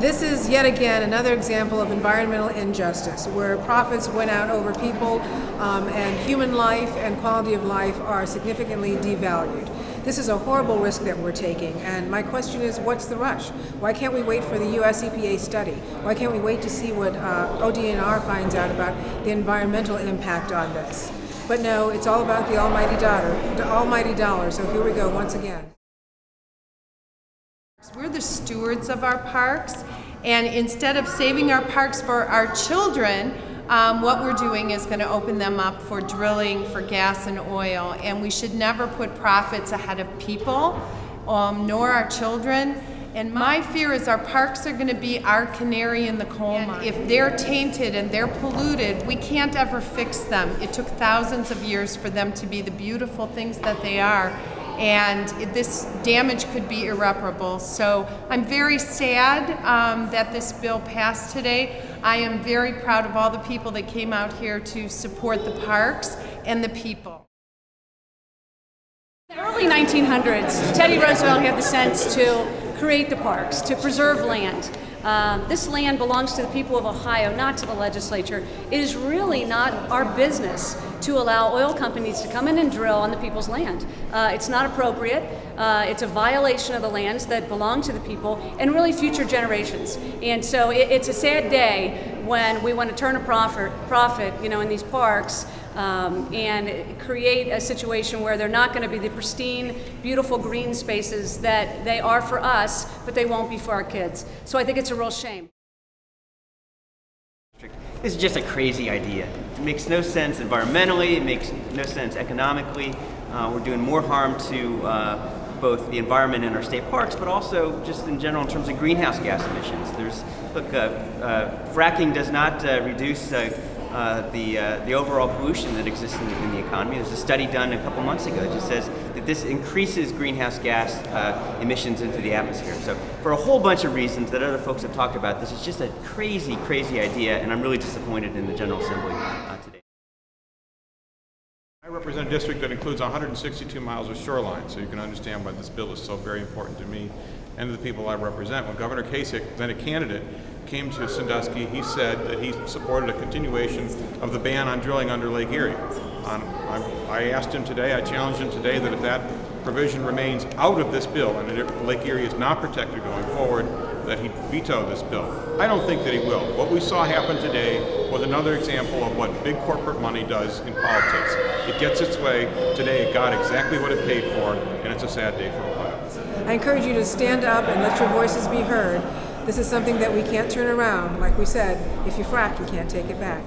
This is yet again another example of environmental injustice, where profits win out over people and human life and quality of life are significantly devalued. This is a horrible risk that we're taking, and my question is, what's the rush? Why can't we wait for the US EPA study? Why can't we wait to see what ODNR finds out about the environmental impact on this? But no, it's all about the almighty dollar, so here we go once again. We're the stewards of our parks, and instead of saving our parks for our children, what we're doing is going to open them up for drilling for gas and oil, and we should never put profits ahead of people, nor our children. And my fear is our parks are going to be our canary in the coal mine. If they're tainted and they're polluted, we can't ever fix them. It took thousands of years for them to be the beautiful things that they are, and this damage could be irreparable. So I'm very sad that this bill passed today. I am very proud of all the people that came out here to support the parks and the people. In the early 1900s, Teddy Roosevelt had the sense to create the parks, to preserve land. This land belongs to the people of Ohio, not to the legislature. It is really not our business to allow oil companies to come in and drill on the people's land. It's not appropriate. It's a violation of the lands that belong to the people and really future generations. And so it's a sad day when we want to turn a profit, in these parks and create a situation where they're not going to be the pristine, beautiful green spaces that they are for us, but they won't be for our kids. So I think it's a real shame. This is just a crazy idea. It makes no sense environmentally, it makes no sense economically. We're doing more harm to both the environment and our state parks, but also just in general in terms of greenhouse gas emissions. Fracking does not reduce the overall pollution that exists in the economy. There's a study done a couple months ago that just says that this increases greenhouse gas emissions into the atmosphere. So for a whole bunch of reasons that other folks have talked about, this is just a crazy, crazy idea, and I'm really disappointed in the General Assembly today. I represent a district that includes 162 miles of shoreline, so you can understand why this bill is so very important to me and to the people I represent. When Governor Kasich, then a candidate, came to Sandusky, he said that he supported a continuation of the ban on drilling under Lake Erie. I asked him today, I challenged him today that if that provision remains out of this bill and that Lake Erie is not protected going forward, that he'd veto this bill. I don't think that he will. What we saw happen today was another example of what big corporate money does in politics. It gets its way. Today it got exactly what it paid for, and it's a sad day for Ohio. I encourage you to stand up and let your voices be heard. This is something that we can't turn around. Like we said, if you frack, you can't take it back.